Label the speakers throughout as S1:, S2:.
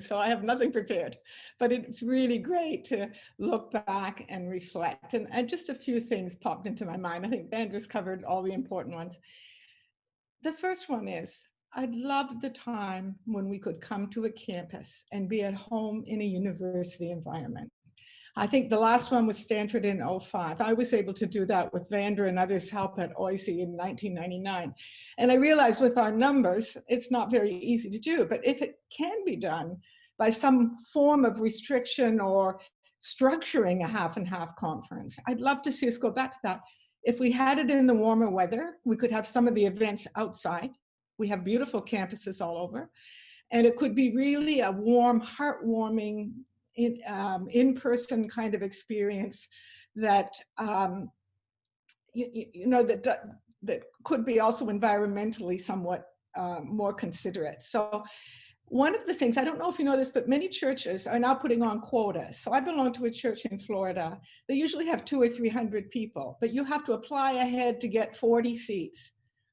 S1: So I have nothing prepared, but it's really great to look back and reflect. And just a few things popped into my mind. I think Vandra's covered all the important ones. The first one is, I loved the time when we could come to a campus and be at home in a university environment. I think the last one was Stanford in '05. I was able to do that with Vandra and others' help at OISE in 1999. And I realized with our numbers, it's not very easy to do, but if it can be done by some form of restriction or structuring a half and half conference, I'd love to see us go back to that. If we had it in the warmer weather, we could have some of the events outside. We have beautiful campuses all over. And it could be really a warm, heartwarming, in-person kind of experience that that could be also environmentally somewhat more considerate. So one of the things, I don't know if you know this, but many churches are now putting on quotas. So I belong to a church in Florida. They usually have 200 or 300 people, but you have to apply ahead to get 40 seats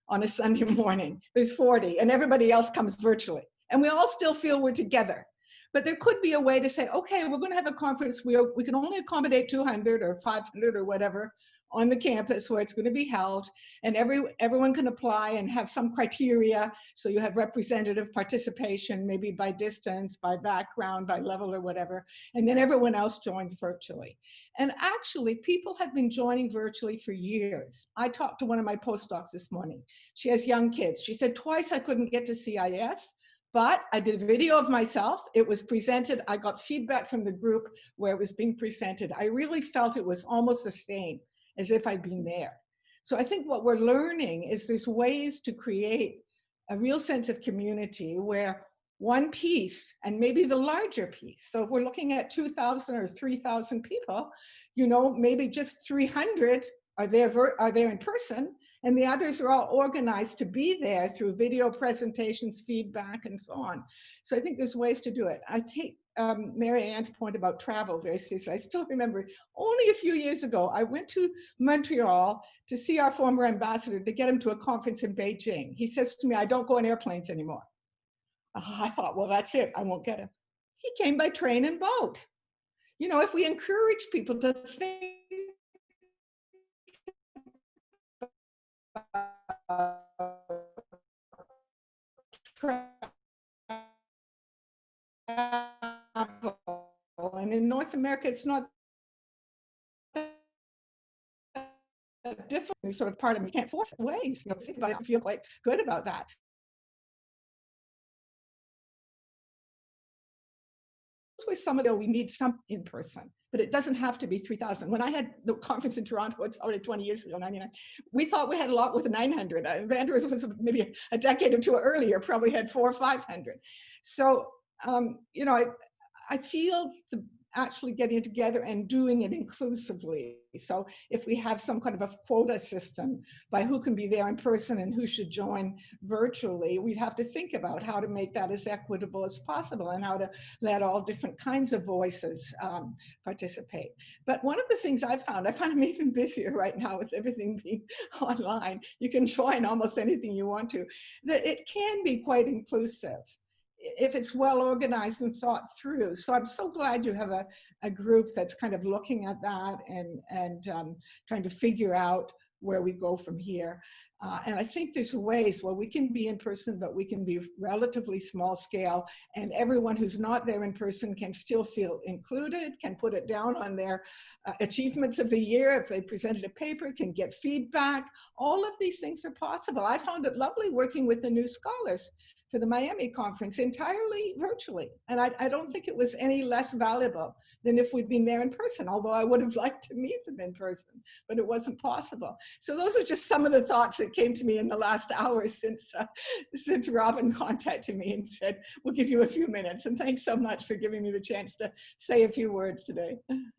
S1: on a Sunday morning. There's 40 and everybody else comes virtually. And we all still feel we're together. But there could be a way to say, okay, we're going to have a conference where we can only accommodate 200 or 500 or whatever on the campus where it's going to be held, and everyone can apply and have some criteria. So you have representative participation, maybe by distance, by background, by level or whatever, and then everyone else joins virtually. And actually, people have been joining virtually for years. I talked to one of my postdocs this morning. She has young kids. She said twice I couldn't get to CIES, but I did a video of myself. It was presented. I got feedback from the group where it was being presented. I really felt it was almost the same as if I'd been there. So I think what we're learning is there's ways to create a real sense of community where one piece, and maybe the larger piece, so if we're looking at 2,000 or 3,000 people, you know, maybe just 300 are there in person, and the others are all organized to be there through video presentations, feedback, and so on. So I think there's ways to do it. I take Mary Ann's point about travel very seriously. I still remember only a few years ago, I went to Montreal to see our former ambassador to get him to a conference in Beijing. He says to me, I don't go on airplanes anymore. I thought, well, that's it, I won't get him. He came by train and boat. You know, if we encourage people to think and in North America, it's not a different sort of part of me. You can't force ways. You know, think about it, I feel quite good about that. With some of them, we need some in person, but it doesn't have to be 3,000. When I had the conference in Toronto, it's already 20 years ago, 99, we thought we had a lot with 900. Vander's was maybe a decade or two earlier, probably had 400 or 500. So, you know, I feel actually getting together and doing it inclusively. So if we have some kind of a quota system by who can be there in person and who should join virtually, we'd have to think about how to make that as equitable as possible and how to let all different kinds of voices participate. But one of the things I found I'm even busier right now with everything being online. You can join almost anything you want to, that it can be quite inclusive if it's well organized and thought through. So I'm so glad you have a group that's kind of looking at that and trying to figure out where we go from here. And I think there's ways where we can be in person, but we can be relatively small scale, and everyone who's not there in person can still feel included, can put it down on their achievements of the year. If they presented a paper, can get feedback. All of these things are possible. I found it lovely working with the new scholars for the Miami conference entirely virtually. And I don't think it was any less valuable than if we'd been there in person, although I would have liked to meet them in person, but it wasn't possible. So those are just some of the thoughts that came to me in the last hour since Robin contacted me and said, we'll give you a few minutes. And thanks so much for giving me the chance to say a few words today.